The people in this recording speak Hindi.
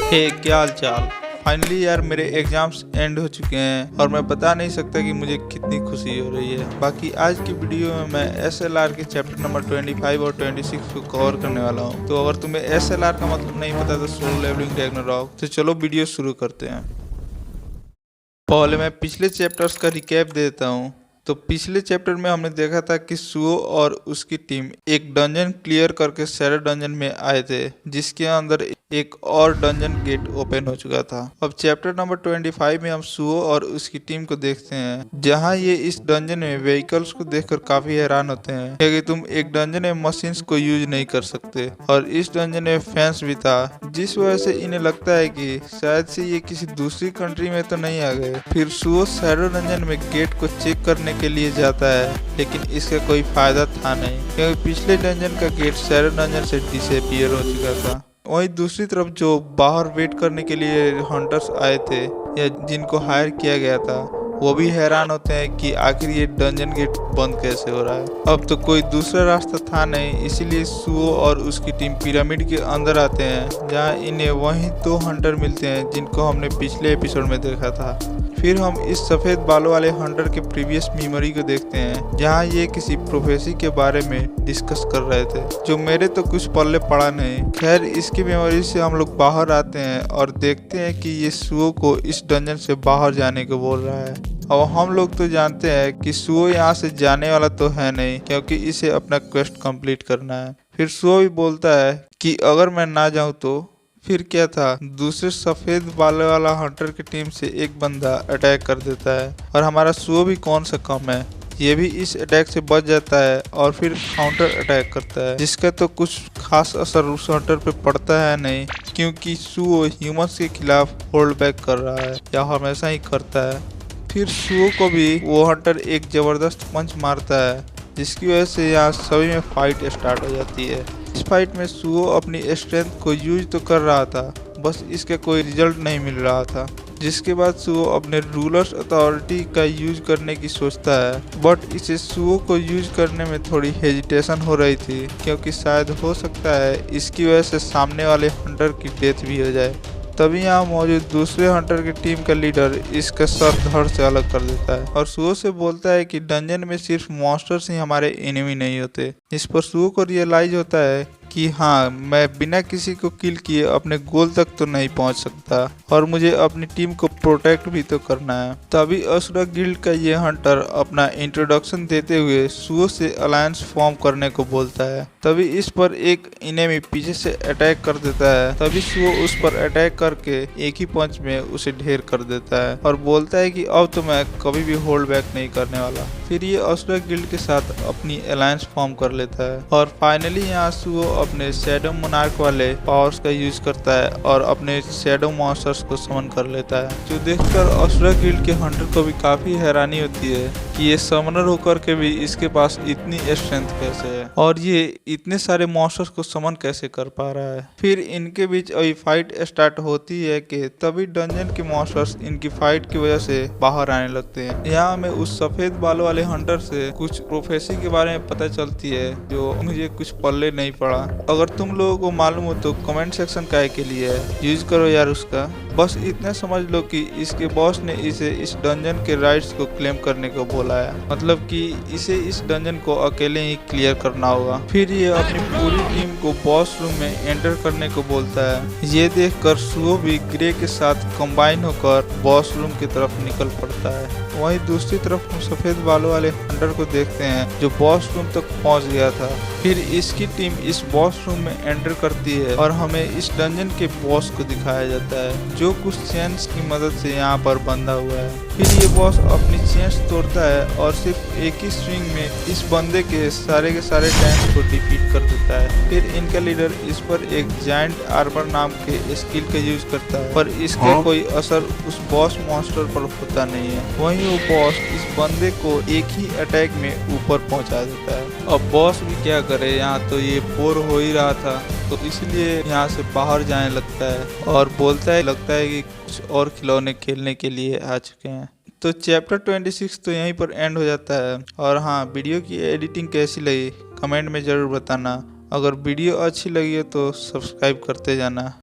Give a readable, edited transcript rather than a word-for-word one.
हे क्या हाल चाल। फाइनली यार मेरे एग्जाम्स एंड हो चुके हैं और मैं बता नहीं सकता कि मुझे कितनी खुशी हो रही है। बाकी आज की वीडियो में मैं SLR के चैप्टर नंबर 25 और 26 को कवर करने वाला हूँ। तो अगर तुम्हें SLR का मतलब नहीं पता तो सोलो लेवलिंग रैग्नारॉक। तो चलो वीडियो शुरू करते हैं। पहले मैं पिछले चैप्टर्स का रिकैप देता हूँ। तो पिछले चैप्टर में हमने देखा था कि सुओ और उसकी टीम एक डंजन क्लियर करके शैडो डंजन में आए थे, जिसके अंदर एक और डंजन गेट ओपन हो चुका था। अब चैप्टर नंबर 25 में हम सुओ और उसकी टीम को देखते हैं, जहां ये इस डंजन में व्हीकल्स को देखकर काफी हैरान होते हैं क्योंकि तुम एक डंजन में मशीन्स को यूज नहीं कर सकते और इस डंजन में फैंस भी था, जिस वजह से इन्हें लगता है कि शायद से ये किसी दूसरी कंट्री में तो नहीं आ गए। फिर सुओ शैडो डंजन में गेट को चेक करने के लिए जाता है, लेकिन इसका कोई फायदा था नहीं क्योंकि पिछले डंजन का गेट शैडो डंजन से डिसअपीयर हो चुका था। वहीं दूसरी तरफ जो बाहर वेट करने के लिए हंटर्स आए थे या जिनको हायर किया गया था, वो भी हैरान होते हैं कि आखिर ये डंजन गेट बंद कैसे हो रहा है। अब तो कोई दूसरा रास्ता था नहीं, इसीलिए सुओ और उसकी टीम पिरामिड के अंदर आते हैं, जहां इन्हें वहीं दो हंटर मिलते हैं जिनको हमने पिछले एपिसोड में देखा था। फिर हम इस सफेद बालों वाले हंटर के प्रीवियस मेमोरी को देखते हैं, जहां ये किसी प्रोफेसी के बारे में डिस्कस कर रहे थे, जो मेरे तो कुछ पल्ले पड़ा नहीं। खैर, इसकी मेमोरी से हम लोग बाहर आते हैं और देखते हैं कि ये सुओ को इस डंजन से बाहर जाने को बोल रहा है। अब हम लोग तो जानते हैं कि सुओ यहाँ से जाने वाला तो है नहीं, क्योंकि इसे अपना क्वेस्ट कंप्लीट करना है। फिर सुओ भी बोलता है कि अगर मैं ना जाऊँ तो फिर क्या था, दूसरे सफेद बाल वाला हंटर की टीम से एक बंदा अटैक कर देता है और हमारा सुओ भी कौन सा कम है, ये भी इस अटैक से बच जाता है और फिर काउंटर अटैक करता है, जिसका तो कुछ खास असर उस हंटर पे पड़ता है नहीं, क्योंकि सुओ ह्यूमंस के खिलाफ होल्ड बैक कर रहा है या हमेशा ही करता है। फिर सुओ को भी वो हंटर एक जबरदस्त पंच मारता है, जिसकी वजह से यहाँ सभी में फाइट स्टार्ट हो जाती है। इस फाइट में सुओ अपनी स्ट्रेंथ को यूज तो कर रहा था, बस इसका कोई रिजल्ट नहीं मिल रहा था, जिसके बाद सुओ अपने रूलर्स अथॉरिटी का यूज करने की सोचता है, बट इसे सुओ को यूज करने में थोड़ी हेजिटेशन हो रही थी, क्योंकि शायद हो सकता है इसकी वजह से सामने वाले हंटर की डेथ भी हो जाए। तभी यहाँ मौजूद दूसरे हंटर की टीम का लीडर इसका सर धड़ से अलग कर देता है और सुओ से बोलता है कि डंजन में सिर्फ मॉन्स्टर्स ही हमारे एनिमी नहीं होते। इस पर सुओ को रियलाइज होता है कि हाँ, मैं बिना किसी को किल किए अपने गोल तक तो नहीं पहुंच सकता और मुझे अपनी टीम को प्रोटेक्ट भी तो करना है। तभी असुरा गिल्ड का ये हंटर अपना इंट्रोडक्शन देते हुए सुओ से अलायंस फॉर्म करने को बोलता है। तभी इस पर एक एनिमी पीछे से अटैक कर देता है। तभी सुओ उस पर अटैक करके एक ही पंच में उसे ढेर कर देता है और बोलता है कि अब तो मैं कभी भी होल्ड बैक नहीं करने वाला। फिर ये असुरा गिल्ड के साथ अपनी अलायंस फॉर्म कर लेता है और फाइनली यहाँ सुओ अपने शैडो मोनार्क वाले पावर्स का यूज करता है और अपने शैडो मॉन्स्टर्स को समन कर लेता है, जो देखकर असुरा गिल्ड के हंटर को भी काफी हैरानी होती है कि ये समनर होकर के भी इसके पास इतनी स्ट्रेंथ कैसे है और ये इतने सारे मॉन्स्टर्स को समन कैसे कर पा रहा है। फिर इनके बीच अभी फाइट स्टार्ट होती है कि तभी डंजन के मॉन्स्टर्स इनकी फाइट की वजह से बाहर आने लगते हैं। यहाँ हमें उस सफेद बालों वाले हंटर से कुछ प्रोफेसी के बारे में पता चलती है, जो मुझे कुछ पल्ले नहीं पड़ा। अगर तुम लोगों को मालूम हो तो कमेंट सेक्शन काय के लिए है, यूज करो यार उसका। बस इतना समझ लो कि इसके बॉस ने इसे इस डंजन के राइट्स को क्लेम करने को बोला है, मतलब कि इसे इस डंजन को अकेले ही क्लियर करना होगा। फिर ये अपनी पूरी टीम को बॉस रूम में एंटर करने को बोलता है। ये देखकर सुओ भी ग्रे के साथ कंबाइन होकर बॉस रूम की तरफ निकल पड़ता है। वहीं दूसरी तरफ हम सफेद बालों वाले हंटर को देखते हैं, जो बॉस रूम तक पहुंच गया था। फिर इसकी टीम इस बॉस रूम में एंटर करती है और हमें इस डंजन के बॉस को दिखाया जाता है, जो कुछ चेन्स की मदद से यहाँ पर बंधा हुआ है। फिर ये बॉस अपनी चेन्स तोड़ता है और सिर्फ एक ही स्विंग में इस बंदे के सारे टैंक्स को डिफीट कर देता है। फिर इनका लीडर इस पर एक जायंट आर्मर नाम के स्किल का यूज करता है, पर इसका कोई असर उस बॉस मॉन्स्टर पर होता नहीं है। वहीं वो बॉस इस बंदे को एक ही अटैक में ऊपर पहुंचा देता है। अब बॉस भी क्या करे, यहाँ तो ये बोर हो ही रहा था, तो इसलिए यहाँ से बाहर जाने लगता है और बोलता है लगता है कि कुछ और खिलौने खेलने के लिए आ चुके हैं। तो चैप्टर 26 तो यहीं पर एंड हो जाता है। और हाँ, वीडियो की एडिटिंग कैसी लगी कमेंट में ज़रूर बताना। अगर वीडियो अच्छी लगी है तो सब्सक्राइब करते जाना।